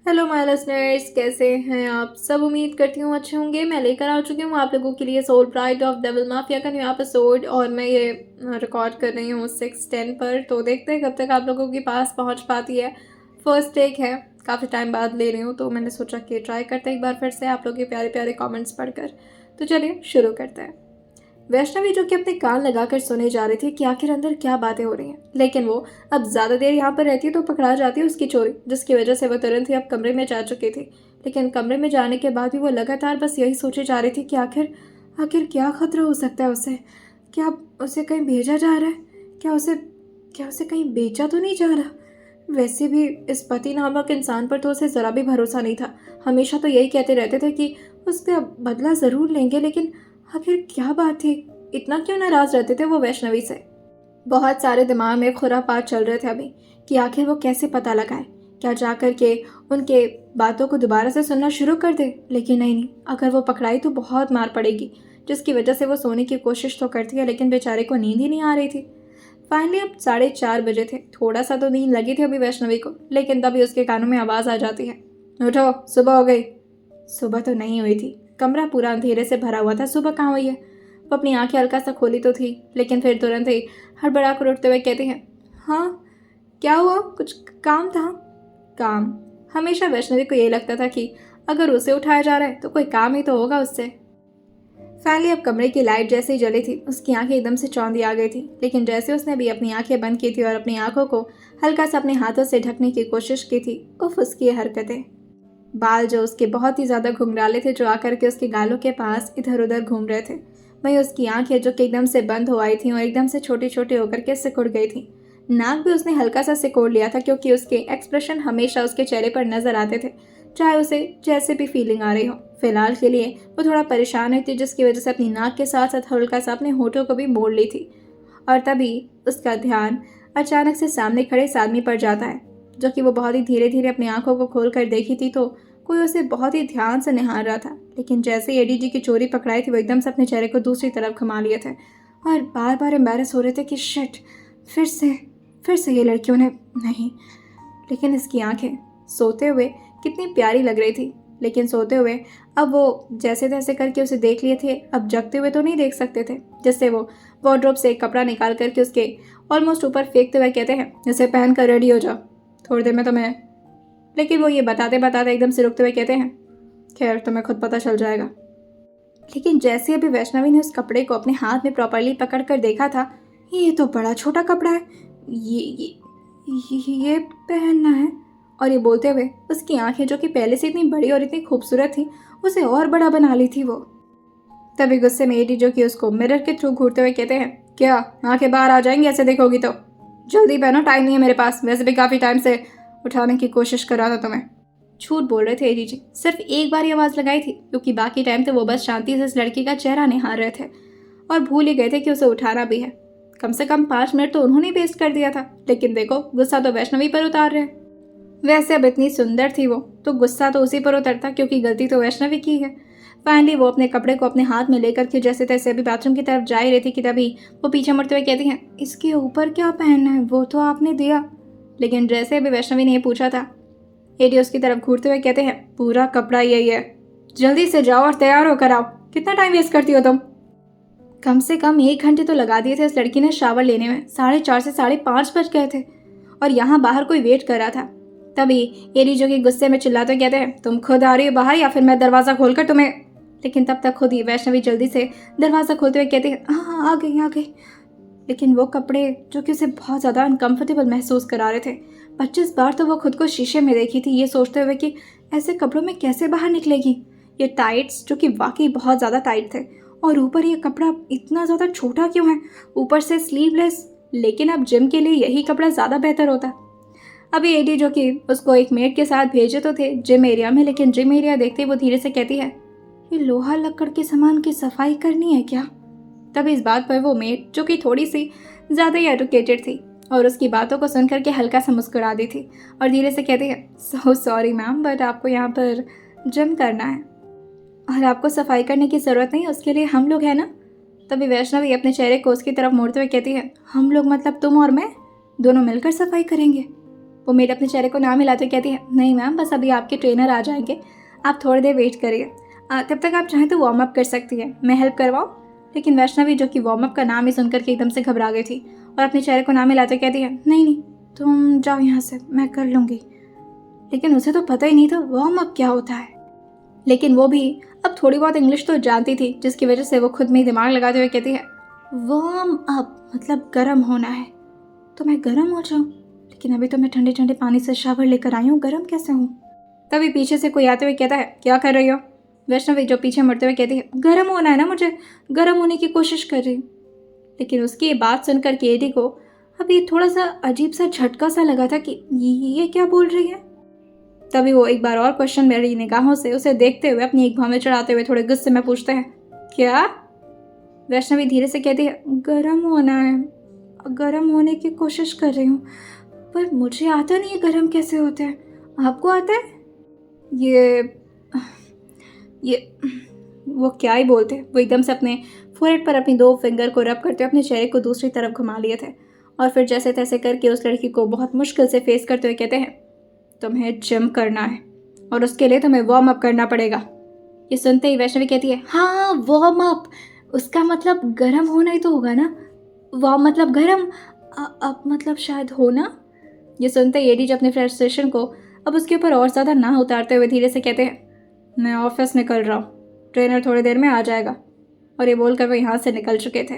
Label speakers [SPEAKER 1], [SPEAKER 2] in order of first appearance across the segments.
[SPEAKER 1] Hello my listeners, कैसे हैं आप सब। उम्मीद करती हूँ अच्छे होंगे। मैं लेकर आ चुकी हूँ आप लोगों के लिए Soul Bride of Devil Mafia का न्यू एपिसोड और मैं ये रिकॉर्ड कर रही हूँ 6:10 पर। तो देखते हैं कब तक आप लोगों के पास पहुँच पाती है। फर्स्ट टेक है, काफ़ी टाइम बाद ले रही हूँ तो मैंने सोचा कि ट्राई करते हैं एक बार फिर से आप लोगों के प्यारे प्यारे कॉमेंट्स पढ़कर। तो चलिए शुरू करते हैं। वैष्णवी जो कि अपने कान लगाकर सुने जा रही थी कि आखिर अंदर क्या बातें हो रही हैं, लेकिन वो अब ज्यादा देर यहाँ पर रहती तो पकड़ा जाती उसकी चोरी, जिसकी वजह से वो तुरंत ही अब कमरे में जा चुकी थी। लेकिन कमरे में जाने के बाद भी वो लगातार बस यही सोचे जा रही थी कि आखिर आखिर क्या खतरा हो सकता है उसे। क्या उसे कहीं भेजा जा रहा है? क्या उसे कहीं बेचा तो नहीं जा रहा? वैसे भी इस पति नामक इंसान पर तो उसे जरा भी भरोसा नहीं था। हमेशा तो यही कहते रहते थे कि उसका बदला जरूर लेंगे, लेकिन आखिर क्या बात थी? इतना क्यों नाराज रहते थे वो वैष्णवी से? बहुत सारे दिमाग में खुरापात चल रहे थे अभी कि आखिर वो कैसे पता लगाए। क्या जाकर के उनके बातों को दोबारा से सुनना शुरू कर दे? लेकिन नहीं, अगर वो पकड़ाई तो बहुत मार पड़ेगी, जिसकी वजह से वो सोने की कोशिश तो करती है लेकिन बेचारे को नींद ही नहीं आ रही थी। फाइनली अब 4:30 बजे थे। थोड़ा सा तो नींद लगी थी अभी वैष्णवी को, लेकिन तभी उसके कानों में आवाज आ जाती है, उठो, सुबह हो गई। सुबह तो नहीं हुई थी, कमरा पूरा अंधेरे से भरा हुआ था। सुबह कहाँ हुई है? वो अपनी आंखें हल्का सा खोली तो थी, लेकिन फिर तुरंत ही हड़बड़ा कर उठते हुए कहती हैं, हाँ क्या हुआ? कुछ काम था? काम? हमेशा वैष्णवी को ये लगता था कि अगर उसे उठाया जा रहा है तो कोई काम ही तो होगा उससे। फैली अब कमरे की लाइट जैसे ही जली थी, उसकी आंखें एकदम से चौंधी आ गई थी। लेकिन जैसे उसने भी अपनी आंखें बंद की थी और अपनी आंखों को हल्का सा अपने हाथों से ढकने की कोशिश की थी, उफ उसकी ये हरकतें। बाल जो उसके बहुत ही ज्यादा घुंघराले थे, जो आकर के उसके गालों के पास इधर उधर घूम रहे थे। वहीं उसकी आंखें जो कि एकदम से बंद हो आई थी और एकदम से छोटी छोटी होकर के सिकुड़ गई थी। नाक भी उसने हल्का सा सिकोड़ लिया था, क्योंकि उसके एक्सप्रेशन हमेशा उसके चेहरे पर नजर आते थे, चाहे उसे जैसे भी फीलिंग आ रही हो। फिलहाल के लिए वो थोड़ा परेशान हुई थी, जिसकी वजह से अपनी नाक के साथ साथ हल्का सा अपने होठों को भी मोड़ ली थी। और तभी उसका ध्यान अचानक से सामने खड़े इस आदमी पर जाता है, जो कि वो बहुत ही धीरे धीरे अपनी आंखों को खोल कर देखी थी तो कोई उसे बहुत ही ध्यान से निहार रहा था। लेकिन जैसे ही एडीजी की चोरी पकड़ाई थी, वो एकदम से अपने चेहरे को दूसरी तरफ घुमा लिए थे और बार बार एम्बैरस हो रहे थे कि शिट, फिर से फिर से ये लड़कियों ने नहीं। लेकिन इसकी आंखें सोते हुए कितनी प्यारी लग रही थी, लेकिन सोते हुए अब वो जैसे तैसे करके उसे देख लिए थे, अब जगते हुए तो नहीं देख सकते थे। जिससे वो वार्डरोब से एक कपड़ा निकाल करके उसके ऑलमोस्ट ऊपर फेंकते हुए कहते हैं, इसे पहन कर रेडी हो जाओ, थोड़ी देर में तुम्हें। लेकिन वो ये बताते बताते एकदम से रुकते हुए कहते हैं, खैर तुम्हें खुद पता चल जाएगा। लेकिन जैसे अभी वैष्णवी ने उस कपड़े को अपने हाथ में प्रॉपरली पकड़ कर देखा था, ये तो बड़ा छोटा कपड़ा है, ये पहनना है। और ये बोलते हुए उसकी आंखें, जो कि पहले से इतनी बड़ी और इतनी खूबसूरत थी, उसे और बड़ा बना ली थी वो। तभी गुस्से में एडी जो कि उसको मिरर के थ्रू घूरते हुए कहते हैं, क्या आंखें बाहर आ जाएंगी ऐसे देखोगी तो? जल्दी पहनो, टाइम नहीं है मेरे पास, वैसे भी काफ़ी टाइम से उठाने की कोशिश कर रहा था तुम्हें। झूठ बोल रहे थे एडी जी, सिर्फ एक बार ही आवाज़ लगाई थी, क्योंकि बाकी टाइम तो वो बस शांति से इस लड़की का चेहरा निहार रहे थे और भूल ही गए थे कि उसे उठाना भी है। कम से कम 5 मिनट तो उन्होंने वेस्ट कर दिया था, लेकिन देखो गुस्सा तो वैष्णवी पर उतार रहे। वैसे अब इतनी सुंदर थी वो, तो गुस्सा तो उसी पर उतरता, क्योंकि गलती तो वैष्णवी की है। फाइनली वो अपने कपड़े को अपने हाथ में लेकर के जैसे तैसे अभी बाथरूम की तरफ जा ही रही थी कि तभी वो पीछे मुड़ते हुए कहती हैं, इसके ऊपर क्या पहनना है, वो तो आपने दिया। लेकिन जैसे अभी वैष्णवी ने ये पूछा था, एडी उसकी तरफ घूरते हुए कहते हैं, पूरा कपड़ा यही है, जल्दी से जाओ और तैयार होकर आओ, कितना टाइम वेस्ट करती हो तुम? कम से कम 1 घंटे तो लगा दिए थे इस लड़की ने शावर लेने में, 4:30 से 5:30 बज गए थे और यहाँ बाहर कोई वेट कर रहा था। तभी एडी जो कि गुस्से में चिल्लाते कहते हैं, तुम खुद आ रही हो बाहर या फिर मैं दरवाजा खोलकर तुम्हें? लेकिन तब तक खुद ही वैष्णवी जल्दी से दरवाजा खोलते हुए कहती है, हाँ आ गई आ गई। लेकिन वो कपड़े जो कि उसे बहुत ज़्यादा अनकंफर्टेबल महसूस करा रहे थे। 25 बार तो वो खुद को शीशे में देखी थी, ये सोचते हुए कि ऐसे कपड़ों में कैसे बाहर निकलेगी। ये टाइट्स जो कि वाकई बहुत ज़्यादा टाइट थे, और ऊपर ये कपड़ा इतना ज़्यादा छोटा क्यों है, ऊपर से स्लीवलेस। लेकिन अब जिम के लिए यही कपड़ा ज़्यादा बेहतर होता। अभी एडी जो कि उसको एक मेड के साथ भेजे तो थे जिम एरिया में, लेकिन जिम एरिया देखते ही वो धीरे से कहती है, ये लोहा लक्कड़ के सामान की सफाई करनी है क्या? तभी इस बात पर वो मेड, जो कि थोड़ी सी ज़्यादा ही एडुकेटेड थी और उसकी बातों को सुनकर के हल्का सा मुस्कुरा दी थी और धीरे से कहती है, सो सॉरी मैम, बट आपको यहाँ पर जिम करना है और आपको सफाई करने की ज़रूरत नहीं, उसके लिए हम लोग हैं ना। तभी वैष्णवी अपने चेहरे को उसकी तरफ मोड़ते हुए कहती है, हम लोग मतलब तुम और मैं दोनों मिलकर सफाई करेंगे?
[SPEAKER 2] वो मेड अपने चेहरे को ना मिलाते कहती है, नहीं मैम, बस अभी आपके ट्रेनर आ जाएंगे, आप थोड़ी देर वेट करिए, तब तक आप चाहें तो वार्म अप कर सकती है, मैं हेल्प करवाऊँ? लेकिन वैष्णवी, जो कि वार्म अप का नाम ही सुनकर के एकदम से घबरा गई थी और अपने चेहरे को ना मिलाते कहती है, नहीं नहीं, तुम जाओ यहाँ से, मैं कर लूँगी। लेकिन उसे तो पता ही नहीं था वार्म अप क्या होता है। लेकिन वो भी अब थोड़ी बहुत इंग्लिश तो जानती थी, जिसकी वजह से वो खुद में ही दिमाग लगाते हुए कहती है, वार्म अप मतलब गर्म होना है, तो मैं गर्म हो जाऊँ? लेकिन अभी तो मैं ठंडे ठंडे पानी से शावर लेकर आई हूँ, गर्म कैसे हूँ? तभी पीछे से कोई आते हुए कहता है, क्या कर रही हो? वैष्णवी जो पीछे मुड़ते हुए कहती है, गर्म होना है ना मुझे, गर्म होने की कोशिश कर रही हूँ। लेकिन उसकी ये बात सुनकर केडी को अभी थोड़ा सा अजीब सा झटका सा लगा था कि ये क्या बोल रही है। तभी वो एक बार और क्वेश्चन मेरी निगाहों से उसे देखते हुए अपनी एक भौं में चढ़ाते हुए थोड़े गुस्से में पूछते हैं, क्या? वैष्णवी धीरे से कहती है, गर्म होना है, गर्म होने की कोशिश कर रही हूँ, पर मुझे आता नहीं है गर्म कैसे होते हैं, आपको आता है? ये वो क्या ही बोलते, वो एकदम से अपने फोरहेड पर अपनी 2 फिंगर को रब करते हुए अपने चेहरे को दूसरी तरफ घुमा लिए थे और फिर जैसे तैसे करके उस लड़की को बहुत मुश्किल से फेस करते हुए कहते हैं, तुम्हें जिम करना है और उसके लिए तुम्हें वार्म अप करना पड़ेगा। ये सुनते ही वैष्णवी कहती है, हाँ वार्म अप, उसका मतलब गर्म होना ही तो होगा ना, वार्म मतलब गर्म, अब मतलब शायद होना। ये सुनते ही एडी अपने फ्रस्ट्रेशन को अब उसके ऊपर और ज़्यादा ना उतारते हुए धीरे से कहते हैं, मैं ऑफिस निकल रहा हूँ, ट्रेनर थोड़ी देर में आ जाएगा। और ये बोलकर वो यहाँ से निकल चुके थे।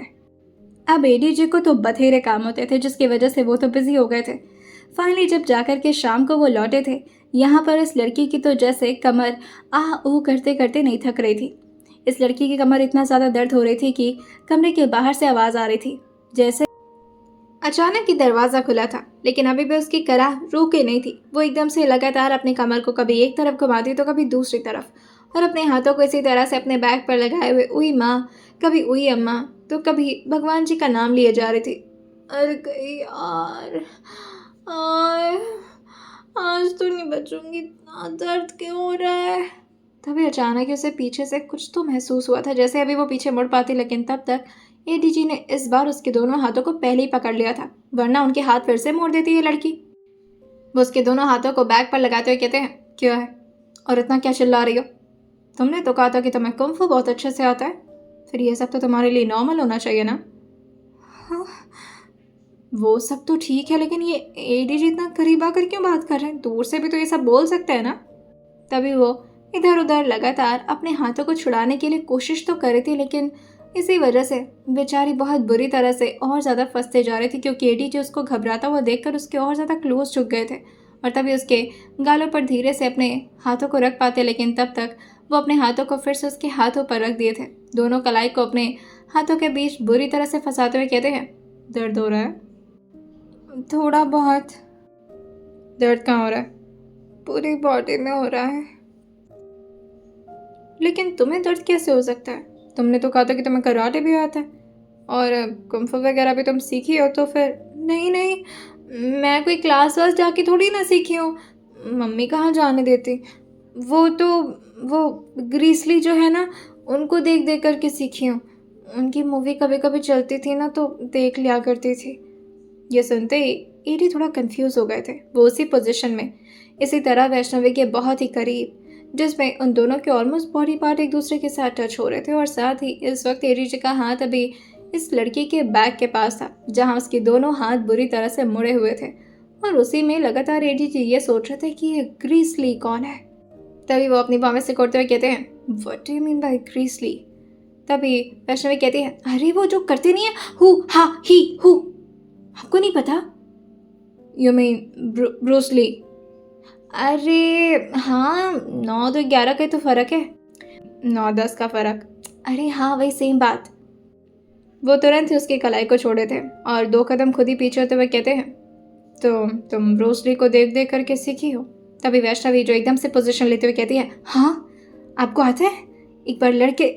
[SPEAKER 2] अब एडी जी को तो बथेरे काम होते थे, जिसकी वजह से वो तो बिजी हो गए थे। फाइनली जब जाकर के शाम को वो लौटे थे, यहाँ पर इस लड़की की तो जैसे कमर ऊ करते करते नहीं थक रही थी। इस लड़की की कमर इतना ज़्यादा दर्द हो रही थी कि कमरे के बाहर से आवाज़ आ रही थी, जैसे अचानक ही दरवाज़ा खुला था। लेकिन अभी भी उसकी कराह रुके नहीं थी। वो एकदम से लगातार अपनी कमर को कभी एक तरफ घुमाती तो कभी दूसरी तरफ, और अपने हाथों को इसी तरह से अपने बैग पर लगाए हुए उई माँ, कभी उई अम्मा, तो कभी भगवान जी का नाम लिए जा रही थी। अरे गई यार, आज तो नहीं बचूंगी, इतना दर्द क्यों हो रहा है। तभी अचानक ही उसे पीछे से कुछ तो महसूस हुआ था, जैसे अभी वो पीछे मुड़ पाती, लेकिन तब तक एडीजी ने इस बार उसके दोनों हाथों को पहले ही पकड़ लिया था, वरना उनके हाथ फिर से मोड़ देती है लड़की। वो उसके दोनों हाथों को बैग पर लगाते हुए कहते हैं, क्या है और इतना क्या चिल्ला रही हो? तुमने तो कहा था कि तुम्हें कुंफू बहुत अच्छे से आता है, फिर ये सब तो तुम्हारे लिए नॉर्मल होना चाहिए ना। हाँ, वो सब तो ठीक है, लेकिन ये एडीजी इतना करीब आकर क्यों बात कर रहे हैं? दूर से भी तो ये सब बोल सकते हैं ना। तभी वो इधर उधर लगातार अपने हाथों को छुड़ाने के लिए कोशिश तो कर रही थी, लेकिन इसी वजह से बेचारी बहुत बुरी तरह से और ज़्यादा फंसते जा रहे थे, क्योंकि एडीजी उसको घबराता हुआ देखकर उसके और ज़्यादा क्लोज झुक गए थे और तभी उसके गालों पर धीरे से अपने हाथों को रख पाते, लेकिन तब तक वो अपने हाथों को फिर से उसके हाथों पर रख दिए थे। दोनों कलाई को अपने हाथों के बीच बुरी तरह से फंसाते हुए कहते हैं, दर्द हो रहा है? थोड़ा बहुत। दर्द कहाँ हो रहा है? पूरी बॉडी में हो रहा है। लेकिन तुम्हें दर्द कैसे हो सकता है? तुमने तो कहा था कि तुम्हें कराटे भी आता है और कुंफू वगैरह भी तुम सीखी हो, तो फिर। नहीं नहीं, मैं कोई क्लास वास जाके थोड़ी ना सीखी हूँ, मम्मी कहाँ जाने देती। वो ग्रीसली जो है ना, उनको देख देख करके सीखी हूँ, उनकी मूवी कभी कभी चलती थी ना तो देख लिया करती थी। ये सुनते ही एडी थोड़ा कंफ्यूज हो गए थे। वो उसी पोजीशन में इसी तरह वैष्णवी के बहुत ही करीब, जिसमें उन दोनों के ऑलमोस्ट बॉडी पार्ट एक दूसरे के साथ टच हो रहे थे, और साथ ही इस वक्त एडी जी का हाथ अभी इस लड़की के बैग के पास था, जहां उसके दोनों हाथ बुरी तरह से मुड़े हुए थे, और उसी में लगातार एडी जी ये सोच रहे थे कि ये ग्रीसली कौन है। तभी वो अपनी बाह में सिकोड़ते हुए कहते हैं, what do you mean by grisly? तभी वैष्णवी कहती है, अरे वो जो करते नहीं है, हु हा ही हु, आपको नहीं पता? You mean Bruce Lee? अरे हाँ, 9 तो 11 का ही तो फ़र्क है, 9-10 का फ़र्क। अरे हाँ, वही सेम बात। वो तुरंत ही उसकी कलाई को छोड़े थे और 2 कदम खुद ही पीछे होते हुए कहते हैं, तो तुम ब्रूस ली को देख देख करके सीखी हो? तभी वैष्णवी जो एकदम से पोजीशन लेते हुए कहती है, हाँ आपको आता है? एक बार लड़के।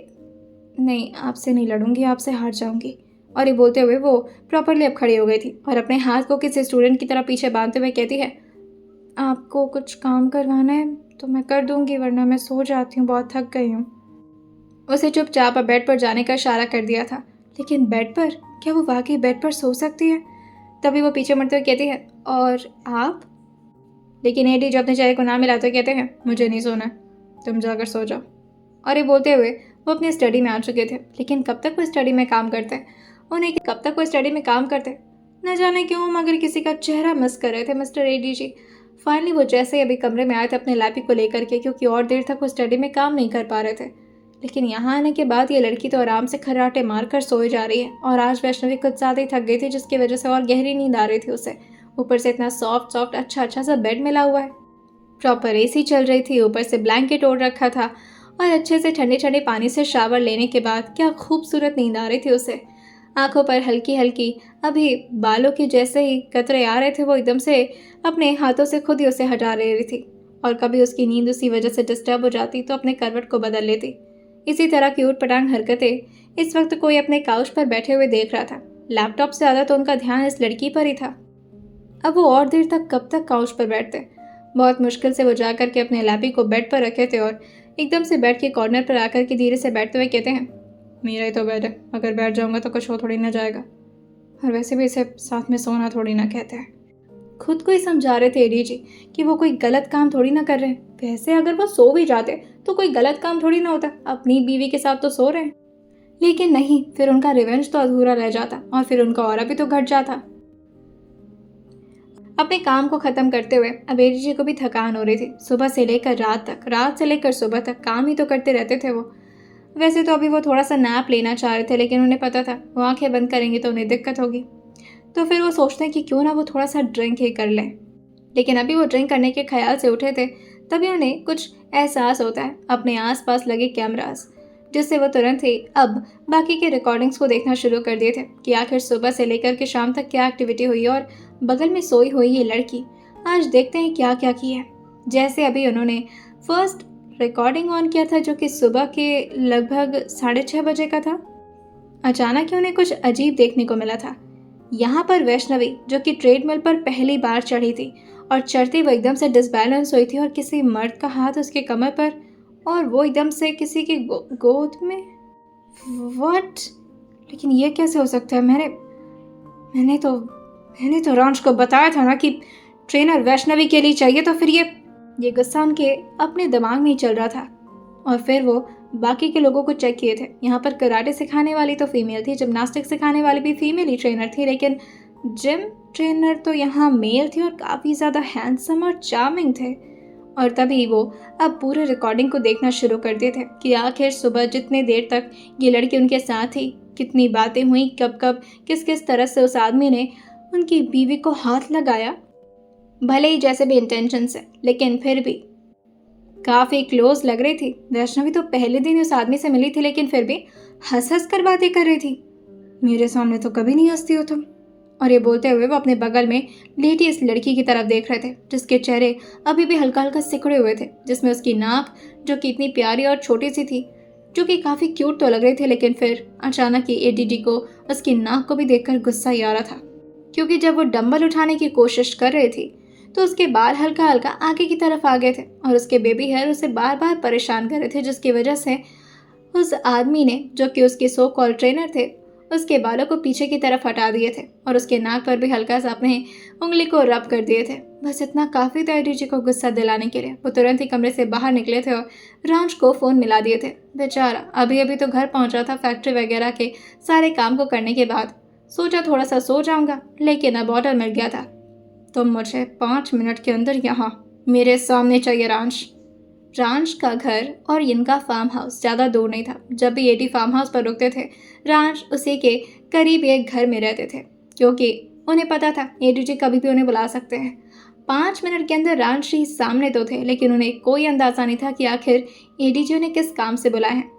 [SPEAKER 2] नहीं, आपसे नहीं लड़ूंगी, आपसे हार जाऊंगी। और ये बोलते हुए वो प्रॉपरली अब खड़ी हो गई थी और अपने हाथ को किसी स्टूडेंट की तरह पीछे बांधते हुए कहती है, आपको कुछ काम करवाना है तो मैं कर दूंगी, वरना मैं सो जाती हूँ, बहुत थक गई हूँ। उसे चुपचाप अब बेड पर जाने का इशारा कर दिया था, लेकिन बेड पर? क्या वो वाकई बेड पर सो सकती है? तभी वो पीछे मुड़ते हुए कहती है, और आप? लेकिन एडी जो अपने चेहरे को ना मिला तो कहते हैं मुझे नहीं सोना है, तुम जाकर सो जाओ। और ये बोलते हुए वो अपनी स्टडी में आ चुके थे। लेकिन कब तक वो स्टडी में काम करते, उन्हें कब तक वो स्टडी में काम करते, न जाने क्यों मगर किसी का चेहरा मिस कर रहे थे मिस्टर एडी जी। फाइनली वो जैसे ही अभी कमरे में आए थे अपने लैपी को लेकर के, क्योंकि और देर तक वो स्टडी में काम नहीं कर पा रहे थे। लेकिन यहाँ आने के बाद ये लड़की तो आराम से खर्राटे मारकर सोए जा रही है। और आज वैष्णवी कुछ ज़्यादा ही थक गई थी, जिसकी वजह से और गहरी नींद आ रही थी उसे। ऊपर से इतना सॉफ्ट सॉफ्ट अच्छा सा बेड मिला हुआ है, प्रॉपर एसी चल रही थी, ऊपर से ब्लैंकेट ओढ़ रखा था और अच्छे से ठंडे ठंडे पानी से शावर लेने के बाद क्या खूबसूरत नींद आ रही थी उसे। आंखों पर हल्की हल्की अभी बालों के जैसे ही कतरे आ रहे थे, वो एकदम से अपने हाथों से खुद ही उसे हटा रही थी। और कभी उसकी नींद उसी वजह से डिस्टर्ब हो जाती तो अपने करवट को बदल लेती। इसी तरह की ऊट पटांग हरकतें इस वक्त कोई अपने काउच पर बैठे हुए देख रहा था। लैपटॉप से ज़्यादा तो उनका ध्यान इस लड़की पर ही था। अब वो और देर तक कब तक काउच पर बैठते। बहुत मुश्किल से वो जाकर के अपने लैपी को बेड पर रखे थे और एकदम से बेड के कॉर्नर पर आकर के धीरे से बैठते हुए कहते हैं मेरा ही तो बेड है, अगर बैठ जाऊंगा तो कुछ हो थोड़ी ना जाएगा, और वैसे भी इसे साथ में सोना थोड़ी ना कहते हैं। खुद को ही समझा रहे थे एडी जी कि वो कोई गलत काम थोड़ी ना कर रहे हैं। वैसे अगर वो सो भी जाते तो कोई गलत काम थोड़ी ना होता, अपनी बीवी के साथ तो सो रहे हैं। लेकिन नहीं, फिर उनका रिवेंज तो अधूरा रह जाता और फिर उनका ऑरा भी तो घट जाता। अपने काम को खत्म करते हुए अब एडी जी को भी थकान हो रही थी। सुबह से लेकर रात तक, रात से लेकर सुबह तक काम ही तो करते रहते थे वो। वैसे तो अभी वो थोड़ा सा नैप लेना चाह रहे थे, लेकिन उन्हें पता था वो आंखें बंद करेंगे तो उन्हें दिक्कत होगी। तो फिर वो सोचते हैं कि क्यों ना वो थोड़ा सा ड्रिंक ही कर लें। लेकिन अभी वो ड्रिंक करने के ख्याल से उठे थे, तभी उन्हें कुछ एहसास होता है अपने आसपास लगे कैमरास, जिससे वो तुरंत ही अब बाकी के रिकॉर्डिंग्स को देखना शुरू कर दिए थे कि आखिर सुबह से लेकर के शाम तक क्या एक्टिविटी हुई और बगल में सोई हुई ये लड़की आज देखते हैं क्या क्या किया है। जैसे अभी उन्होंने फर्स्ट रिकॉर्डिंग ऑन किया था, जो कि सुबह के लगभग 6:30 बजे का था। अचानक ही उन्हें कुछ अजीब देखने को मिला था। यहाँ पर वैष्णवी, जो कि ट्रेडमिल पर पहली बार चढ़ी थी और चढ़ती वो एकदम से डिसबैलेंस हुई थी और किसी मर्द का हाथ उसके कमर पर और वो एकदम से किसी की गोद में। व्हाट? लेकिन ये कैसे हो सकता है? मैंने तो रांच को बताया था ना कि ट्रेनर वैष्णवी के लिए चाहिए, तो फिर ये गुस्सा उनके अपने दिमाग में ही चल रहा था। और फिर वो बाकी के लोगों को चेक किए थे। यहाँ पर कराटे सिखाने वाली तो फीमेल थी, जिम्नास्टिक सिखाने वाली भी फीमेल ही ट्रेनर थी, लेकिन जिम ट्रेनर तो यहाँ मेल थी और काफ़ी ज़्यादा हैंडसम और चार्मिंग थे। और तभी वो अब पूरे रिकॉर्डिंग को देखना शुरू कर दिए थे कि आखिर सुबह जितने देर तक ये लड़की उनके साथ थी, कितनी बातें हुई, कब कब किस किस तरह से उस आदमी ने उनकी बीवी को हाथ लगाया। भले ही जैसे भी इंटेंशन से, लेकिन फिर भी काफ़ी क्लोज लग रही थी। वैष्णवी तो पहले दिन उस आदमी से मिली थी, लेकिन फिर भी हंस हंस कर बातें कर रही थी। मेरे सामने तो कभी नहीं हंसती हो तुम। और ये बोलते हुए वो अपने बगल में लेटी इस लड़की की तरफ देख रहे थे, जिसके चेहरे अभी भी हल्का हल्का सिकुड़े हुए थे, जिसमें उसकी नाक, जो कि इतनी प्यारी और छोटी सी थी, जो कि काफ़ी क्यूट तो लग रही थी, लेकिन फिर अचानक ही एडीडी को उसकी नाक को भी देखकर गुस्सा ही आ रहा था। क्योंकि जब वो डंबल उठाने की कोशिश कर रही थी तो उसके बाल हल्का हल्का आगे की तरफ आ गए थे और उसके बेबी हेयर उसे बार बार परेशान कर रहे थे, जिसकी वजह से उस आदमी ने, जो कि उसके सो कॉल ट्रेनर थे, उसके बालों को पीछे की तरफ हटा दिए थे और उसके नाक पर भी हल्का सा अपने उंगली को रब कर दिए थे। बस इतना काफ़ी था एडीजी को गुस्सा दिलाने के लिए। वो तुरंत ही कमरे से बाहर निकले थे और रांच को फ़ोन मिला दिए थे। बेचारा अभी अभी तो घर पहुंचा था फैक्ट्री वगैरह के सारे काम को करने के बाद। सोचा थोड़ा सा सो जाऊंगा, लेकिन अब ऑर्डर मिल गया था, तो मुझे 5 मिनट के अंदर यहाँ मेरे सामने चाहिए रांच। रांच का घर और इनका फार्म हाउस ज़्यादा दूर नहीं था। जब भी एडी फार्म हाउस पर रुकते थे, रांच उसी के करीब एक घर में रहते थे, क्योंकि उन्हें पता था एडी जी कभी भी उन्हें बुला सकते हैं। 5 मिनट के अंदर रांच जी सामने तो थे, लेकिन उन्हें कोई अंदाज़ा नहीं था कि आखिर एडी जी उन्हें किस काम से बुलाए हैं।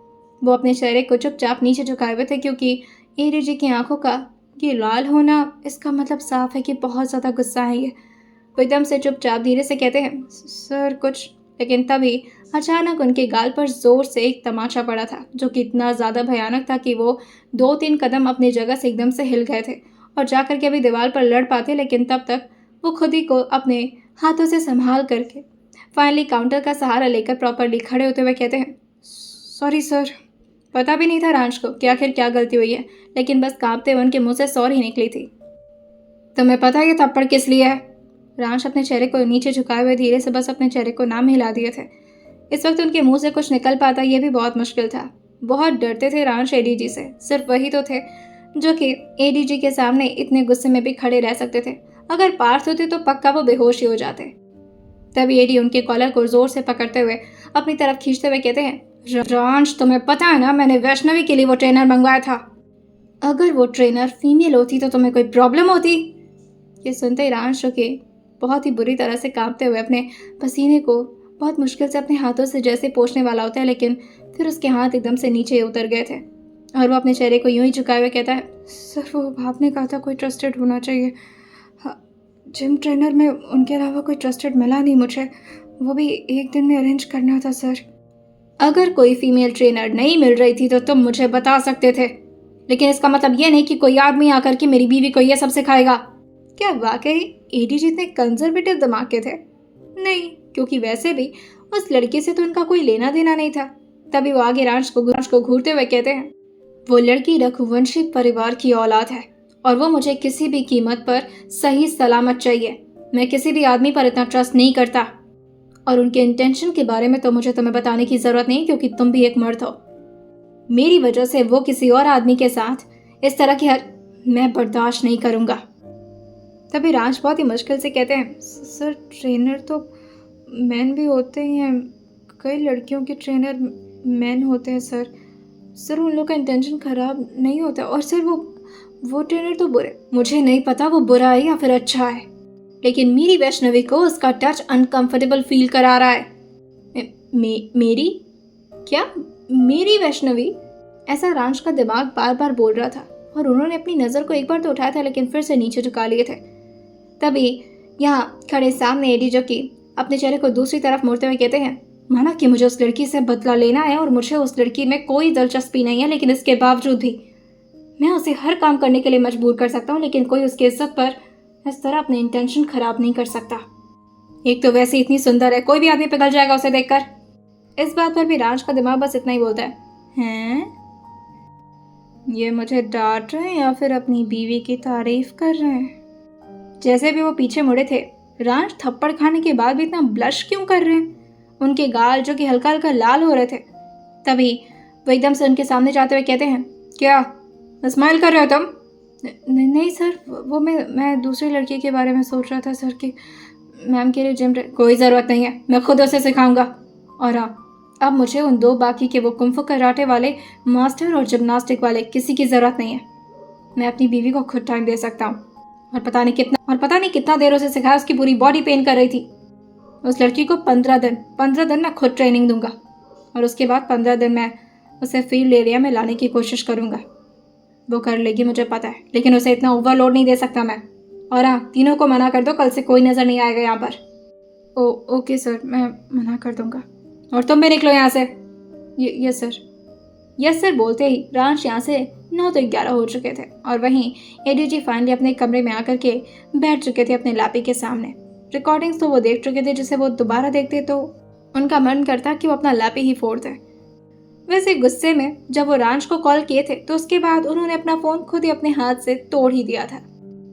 [SPEAKER 2] वो अपने चेहरे को चुपचाप नीचे झुकाए हुए थे, क्योंकि एडी जी की आंखों का ये लाल होना, इसका मतलब साफ है कि बहुत ज़्यादा गुस्सा है ये। वो एकदम से चुपचाप धीरे से कहते हैं, सर कुछ। लेकिन तभी अचानक उनके गाल पर जोर से एक तमाचा पड़ा था, जो कि इतना ज़्यादा भयानक था कि वो 2-3 कदम अपनी जगह से एकदम से हिल गए थे और जाकर के अभी दीवार पर लड़ पाते, लेकिन तब तक वो खुद ही को अपने हाथों से संभाल करके फाइनली काउंटर का सहारा लेकर प्रॉपरली खड़े होते हुए कहते हैं, सॉरी सर। पता भी नहीं था रांच को कि आखिर क्या गलती हुई है, लेकिन बस कांपते हुए उनके मुंह से सॉरी निकली थी। तुम्हें पता है ये थप्पड़ किस लिए है? रांश अपने चेहरे को नीचे झुकाए हुए धीरे से बस अपने चेहरे को नाम हिला दिए थे। इस वक्त उनके मुंह से कुछ निकल पाता ये भी बहुत मुश्किल था। बहुत डरते थे रांश एडीजी से। सिर्फ वही तो थे जो कि एडीजी के सामने इतने गुस्से में भी खड़े रह सकते थे। अगर पार्थ होते तो पक्का वो बेहोश ही हो जाते। तभी एडी उनके कॉलर को जोर से पकड़ते हुए अपनी तरफ खींचते हुए कहते हैं, रांश तुम्हें पता है ना, मैंने वैष्णवी के लिए वो ट्रेनर मंगवाया था। अगर वो ट्रेनर फीमेल होती तो तुम्हें कोई प्रॉब्लम होती? ये सुनते ही रांश के बहुत ही बुरी तरह से कांपते हुए अपने पसीने को बहुत मुश्किल से अपने हाथों से जैसे पोंछने वाला होता है, लेकिन फिर उसके हाथ एकदम से नीचे उतर गए थे और वो अपने चेहरे को यूं ही झुकाए हुए कहता है, सर वो आपने कहा था कोई ट्रस्टेड होना चाहिए। जिम ट्रेनर में उनके अलावा कोई ट्रस्टेड मिला नहीं मुझे, वो भी एक दिन में अरेंज करना था सर। अगर कोई फीमेल ट्रेनर नहीं मिल रही थी तो तुम मुझे बता सकते थे, लेकिन इसका मतलब ये नहीं कि कोई आदमी आकर के मेरी बीवी को ये सब सिखाएगा। क्या वाकई एडीजी इतने कंजर्वेटिव दिमाग के थे? नहीं, क्योंकि वैसे भी उस लड़के से तो उनका कोई लेना देना नहीं था। तभी वो आगे रांश को घूरते हुए कहते हैं, वो लड़की रघुवंशी परिवार की औलाद है और वो मुझे किसी भी कीमत पर सही सलामत चाहिए। मैं किसी भी आदमी पर इतना ट्रस्ट नहीं करता और उनके इंटेंशन के बारे में तो मुझे तुम्हें बताने की जरूरत नहीं, क्योंकि तुम भी एक मर्द हो। मेरी वजह से वो किसी और आदमी के साथ इस तरह की मैं बर्दाश्त नहीं करूंगा। तभी रांश बहुत ही मुश्किल से कहते हैं, सर ट्रेनर तो मैन भी होते ही हैं, कई लड़कियों के ट्रेनर मैन होते हैं सर उन लोगों का इंटेंशन खराब नहीं होता। और सर वो ट्रेनर तो बुरे, मुझे नहीं पता वो बुरा है या फिर अच्छा है, लेकिन मेरी वैष्णवी को उसका टच अनकंफर्टेबल फील करा रहा है। मेरी क्या? मेरी वैष्णवी? ऐसा रांश का दिमाग बार बार बोल रहा था और उन्होंने अपनी नज़र को एक बार तो उठाया था, लेकिन फिर से नीचे झुका लिए थे। तभी यहाँ खड़े सामने एडी जो कि अपने चेहरे को दूसरी तरफ मोड़ते हुए कहते हैं, माना कि मुझे उस लड़की से बदला लेना है और मुझे उस लड़की में कोई दिलचस्पी नहीं है, लेकिन इसके बावजूद भी मैं उसे हर काम करने के लिए मजबूर कर सकता हूँ, लेकिन कोई उसकी इज्जत पर इस तरह अपने इंटेंशन खराब नहीं कर सकता। एक तो वैसे इतनी सुंदर है, कोई भी आदमी पिघल जाएगा उसे देखकर। इस बात पर भी रांश का दिमाग बस इतना ही बोलता है, हैं? ये मुझे डांट रहे हैं या फिर अपनी बीवी की तारीफ कर रहे हैं? जैसे भी वो पीछे मुड़े थे, रांश थप्पड़ खाने के बाद भी इतना ब्लश क्यों कर रहे हैं? उनके गाल जो कि हल्का हल्का लाल हो रहे थे। तभी वो एकदम से उनके सामने जाते हुए कहते हैं, क्या स्माइल कर रहे हो तुम? नहीं सर, वो मैं दूसरी लड़की के बारे में सोच रहा था सर कि मैम के लिए जिम। कोई ज़रूरत नहीं है, मैं खुद उसे सिखाऊंगा। और हाँ, अब मुझे उन दो बाकी के वो कुंफू कराटे वाले मास्टर और जिम्नास्टिक वाले किसी की ज़रूरत नहीं है। मैं अपनी बीवी को खुद टाइम दे सकता हूँ। और पता नहीं कितना देर उसे सिखाया, उसकी पूरी बॉडी पेन कर रही थी। उस लड़की को 15 दिन मैं खुद ट्रेनिंग दूंगा और उसके बाद 15 दिन मैं उसे फील्ड एरिया में लाने की कोशिश करूंगा। वो कर लेगी मुझे पता है, लेकिन उसे इतना ओवरलोड नहीं दे सकता मैं। और हाँ, तीनों को मना कर दो, कल से कोई नज़र नहीं आएगा यहाँ पर। ओके सर, मैं मना कर दूंगा। और तुम भी निकलो यहाँ से। यस सर बोलते ही रांश यहाँ से 9 तो 11 हो चुके थे और वहीं एडीजी फाइनली अपने कमरे में आकर के बैठ चुके थे अपने लैपी के सामने। रिकॉर्डिंग्स तो वो देख चुके थे, जिसे वो दोबारा देखते तो उनका मन करता कि वो अपना लैपी ही फोड़ दें। वैसे गुस्से में जब वो रांश को कॉल किए थे तो उसके बाद उन्होंने अपना फ़ोन खुद ही अपने हाथ से तोड़ ही दिया था।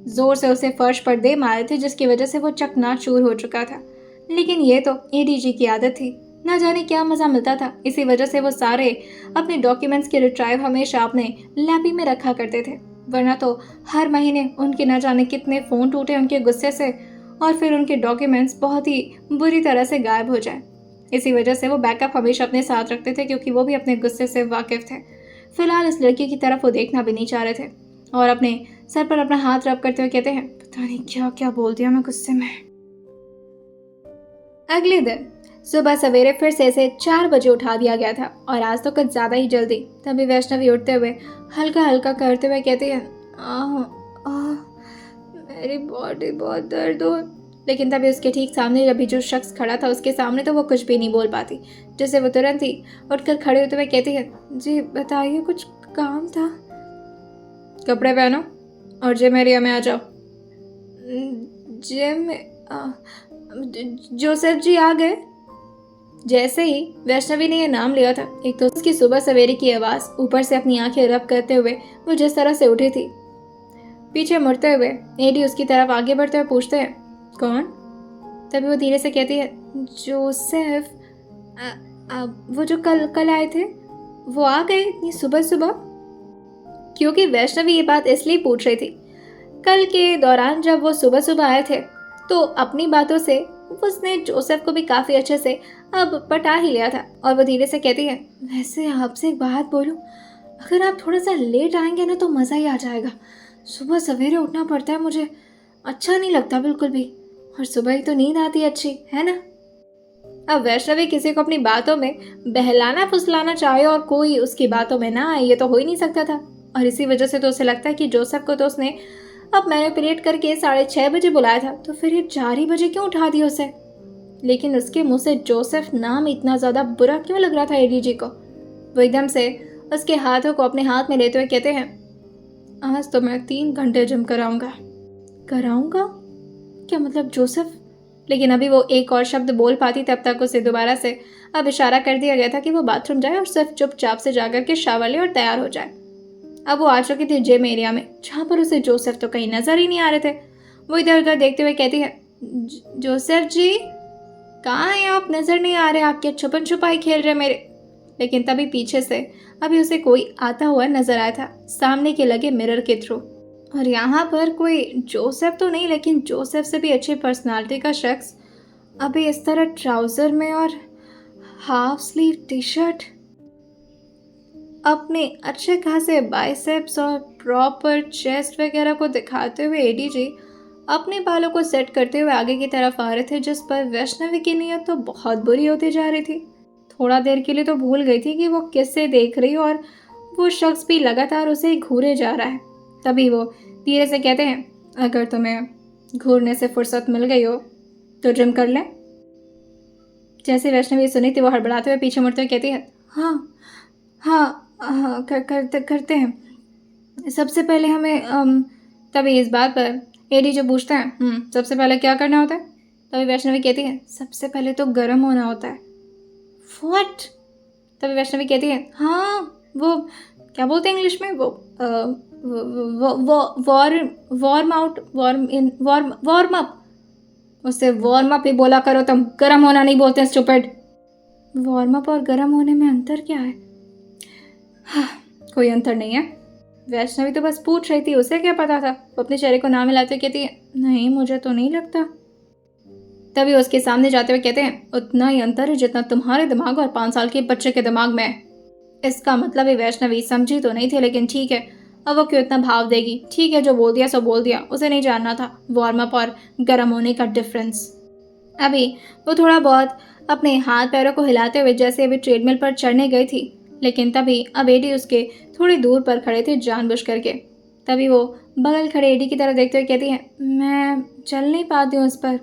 [SPEAKER 2] जोर से उसे फर्श पर दे मारे थे, जिसकी वजह से वो चकनाचूर हो चुका था। लेकिन ये तो एडीजी की आदत थी, ना जाने क्या मज़ा मिलता था। इसी वजह से वो सारे अपने डॉक्यूमेंट्स के रिट्राइव हमेशा अपने लैपी में रखा करते थे, वरना तो हर महीने उनके न जाने कितने फ़ोन टूटे उनके गुस्से से और फिर उनके डॉक्यूमेंट्स बहुत ही बुरी तरह से गायब हो जाए। इसी वजह से वो बैकअप हमेशा अपने साथ रखते थे, क्योंकि वो भी अपने गुस्से से वाकिफ थे। फिलहाल इस लड़की की तरफ वो देखना भी नहीं चाह रहे थे और अपने सर पर अपना हाथ रब करते हुए कहते हैं, पता नहीं क्या क्या बोल दिया मैं गुस्से में। अगले दिन सुबह सवेरे फिर से इसे 4 बजे उठा दिया गया था और आज तो कुछ ज़्यादा ही जल्दी। तभी वैष्णवी उठते हुए हल्का हल्का करते हुए कहती है, मेरी बॉडी बहुत दर्द हो। लेकिन तभी उसके ठीक सामने जब भी जो शख्स खड़ा था उसके सामने तो वो कुछ भी नहीं बोल पाती, जिससे वो तुरंत ही उठकर खड़े होते हुए कहती है, जी बताइए, कुछ काम था? कपड़े पहनो और जिम एरिया में आ जाओ। जिम? जोसेफ जी आ गए। जैसे ही वैष्णवी ने यह नाम लिया था, एक तो उसकी सुबह सवेरे की आवाज़, ऊपर से अपनी आंखें रब करते हुए वो जिस तरह से उठी थी। पीछे मुड़ते हुए एडी उसकी तरफ आगे बढ़ते हुए पूछते हैं, कौन? तभी वो धीरे से कहती है, जोसेफ, वो जो कल कल आए थे वो आ गए इतनी सुबह सुबह? क्योंकि वैष्णवी ये बात इसलिए पूछ रही थी, कल के दौरान जब वो सुबह सुबह आए थे तो अपनी बातों से उसने जोसेफ को भी काफ़ी अच्छे से अब पटा ही लिया था। और वो धीरे से कहती है, वैसे आपसे एक बात बोलूं, अगर आप थोड़ा सा लेट आएंगे ना तो मज़ा ही आ जाएगा। सुबह सवेरे उठना पड़ता है मुझे, अच्छा नहीं लगता बिल्कुल भी, और सुबह ही तो नींद आती है अच्छी, है ना? अब वैष्णवी किसी को अपनी बातों में बहलाना फुसलाना चाहे और कोई उसकी बातों में ना आए, ये तो हो ही नहीं सकता था। और इसी वजह से तो उसे लगता है कि जोसेफ को तो उसने अब मैनिपुलेट करके 6:30 बजे बुलाया था, तो फिर ये 4 ही बजे क्यों उठा दिया उसे? लेकिन उसके मुंह से जोसेफ नाम इतना ज़्यादा बुरा क्यों लग रहा था एडीजी को? वो एकदम से उसके हाथों को अपने हाथ में लेते हुए कहते हैं, आज तो मैं 3 घंटे जिम कराऊंगा। क्या मतलब जोसेफ? लेकिन अभी वो एक और शब्द बोल पाती तब तक उसे दोबारा से अब इशारा कर दिया गया था कि वो बाथरूम जाए और सिर्फ चुपचाप से जाकर के शावर ले और तैयार हो जाए। अब वो आ चुकी थी जिम एरिया में, जहाँ पर उसे जोसेफ तो कहीं नजर ही नहीं आ रहे थे। वो इधर उधर देखते हुए कहती है, जोसेफ जी कहाँ हैं आप? नजर नहीं आ रहे, आप क्या छुपन छुपाई खेल रहे मेरे? लेकिन तभी पीछे से अभी उसे कोई आता हुआ नजर आया था, सामने के लगे मिरर के थ्रू। और यहाँ पर कोई जोसेफ तो नहीं, लेकिन जोसेफ से भी अच्छी पर्सनालिटी का शख्स अभी इस तरह ट्राउजर में और हाफ स्लीव टी शर्ट, अपने अच्छे खासे बाइसेप्स और प्रॉपर चेस्ट वगैरह को दिखाते हुए एडीजी अपने बालों को सेट करते हुए आगे की तरफ आ रहे थे, जिस पर वैष्णवी की नीयत तो बहुत बुरी होती जा रही थी। थोड़ा देर के लिए तो भूल गई थी कि वो किससे देख रही और वो शख्स भी लगातार उसे घूरे जा रहा है। तभी वो धीरे से कहते हैं, अगर तुम्हें घूरने से फुर्सत मिल गई हो तो जिम कर ले। जैसे वैष्णवी सुनी थी वो हड़बड़ाते हुए पीछे मुड़ते हुए कहती है, हाँ हाँ हाँ करते हैं। सबसे पहले हमें तभी इस बात पर एडी जो पूछता है, सबसे पहले क्या करना होता है? तभी वैष्णवी कहती है, सबसे पहले तो गर्म होना होता है। व्हाट? तभी वैष्णवी कहती है, हाँ वो क्या बोलते हैं इंग्लिश में, वो वार्म अप। उससे वार्म अप ही बोला करो तुम, गर्म होना नहीं बोलते हैं स्टूपिड। वार्म अप और गर्म होने में अंतर क्या है? हाँ, कोई अंतर नहीं है। वैष्णवी तो बस पूछ रही थी, उसे क्या पता था। वो अपने चेहरे को ना मिलाते कहती है, नहीं मुझे तो नहीं लगता। तभी उसके सामने जाते हुए कहते हैं, उतना ही अंतर है जितना तुम्हारे दिमाग और 5 साल के बच्चे के दिमाग में है। इसका मतलब ही वैष्णवी समझी तो नहीं थी, लेकिन ठीक है, अब वो क्यों इतना भाव देगी। ठीक है, जो बोल दिया सो बोल दिया, उसे नहीं जानना था वार्म अप और गर्म होने का डिफरेंस। अभी वो थोड़ा बहुत अपने हाथ पैरों को हिलाते हुए जैसे अभी ट्रेडमिल पर चढ़ने गई थी, लेकिन तभी अब एडी उसके थोड़ी दूर पर खड़े थे जानबूझ करके। तभी वो बगल खड़े एडी की तरफ देखते हुए कहती है, मैं चल नहीं पाती हूँ उस पर,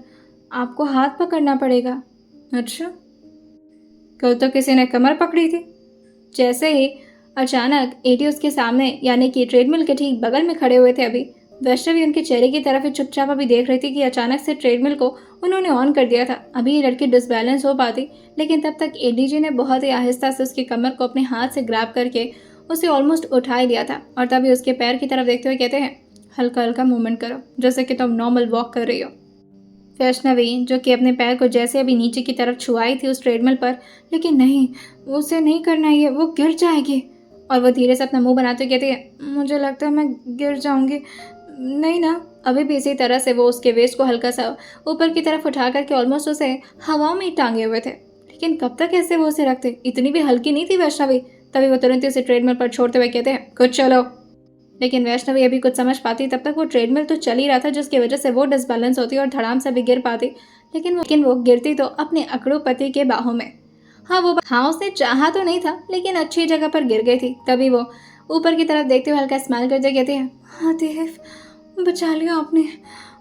[SPEAKER 2] आपको हाथ पकड़ना पड़ेगा। अच्छा, कल तो किसी ने कमर पकड़ी थी। जैसे ही अचानक एडी उसके सामने यानी कि ट्रेडमिल के ठीक बगल में खड़े हुए थे, अभी वैष्णवी उनके चेहरे की तरफ ही चुपचाप अभी देख रही थी कि अचानक से ट्रेडमिल को उन्होंने ऑन कर दिया था। अभी ये लड़की डिसबैलेंस हो पाती, लेकिन तब तक एडीजी ने बहुत ही आहिस्ता से उसकी कमर को अपने हाथ से ग्रैब करके उसे ऑलमोस्ट उठा ही लिया था। और तभी उसके पैर की तरफ देखते हुए कहते हैं, हल्का हल्का मूवमेंट करो जैसे कि तुम नॉर्मल वॉक कर रही हो। वैष्णवी जो कि अपने पैर को जैसे अभी नीचे की तरफ छुआई थी उस ट्रेडमिल पर, लेकिन नहीं, उसे नहीं करना है, वो गिर जाएगी। और वो धीरे से अपना मुंह बनाते कहती है, मुझे लगता है मैं गिर जाऊंगी। नहीं ना। अभी भी इसी तरह से वो उसके वेस्ट को हल्का सा ऊपर की तरफ उठा करके ऑलमोस्ट उसे हवा में ही टांगे हुए थे। लेकिन कब तक ऐसे वो उसे रखते? इतनी भी हल्की नहीं थी वैष्णवी। तभी वो तुरंत ही उसे ट्रेडमिल पर छोड़ते हुए कहते हैं, कुछ चलो। लेकिन वैष्णवी अभी कुछ समझ पाती तब तक वो ट्रेडमिल तो चल ही रहा था, जिसकी वजह से वो डिसबैलेंस होती और धड़ाम से भी गिर पाती। लेकिन वो गिरती तो अपने अकड़ू पति के बाहों में। हाँ उसने चाहा तो नहीं था, लेकिन अच्छी जगह पर गिर गई थी। तभी वो ऊपर की तरफ देखते हुए हल्का स्माइल करते कहती है, हाँ देव, बचा लिया आपने,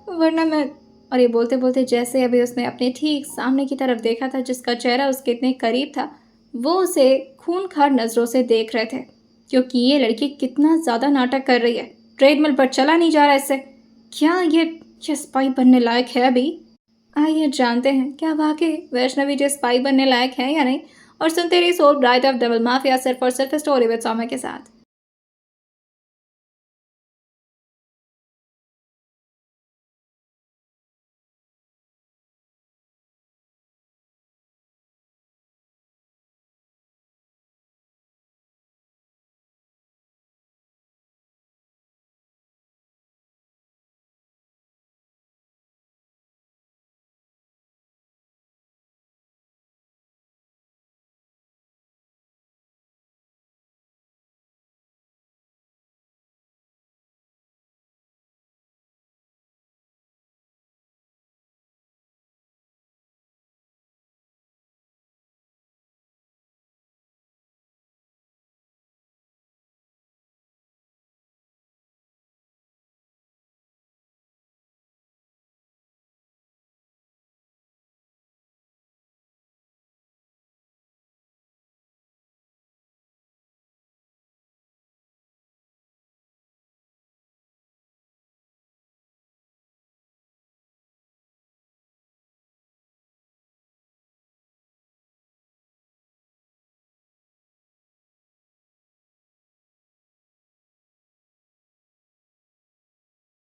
[SPEAKER 2] वरना मैं। और ये बोलते बोलते जैसे अभी उसने अपने ठीक सामने की तरफ देखा था, जिसका चेहरा उसके इतने करीब था, वो उसे खूनखार नज़रों से देख रहे थे, क्योंकि ये लड़की कितना ज़्यादा नाटक कर रही है। ट्रेडमिल पर चला नहीं जा रहा इससे। क्या ये स्पाई बनने लायक है अभी? आइए जानते हैं क्या वाकई वैष्णवी जी स्पाई बनने लायक है या नहीं, और सुनते रहिए Soul Bride of Double Mafia सिर्फ और सिर्फ स्टोरी विद सौम्या के साथ।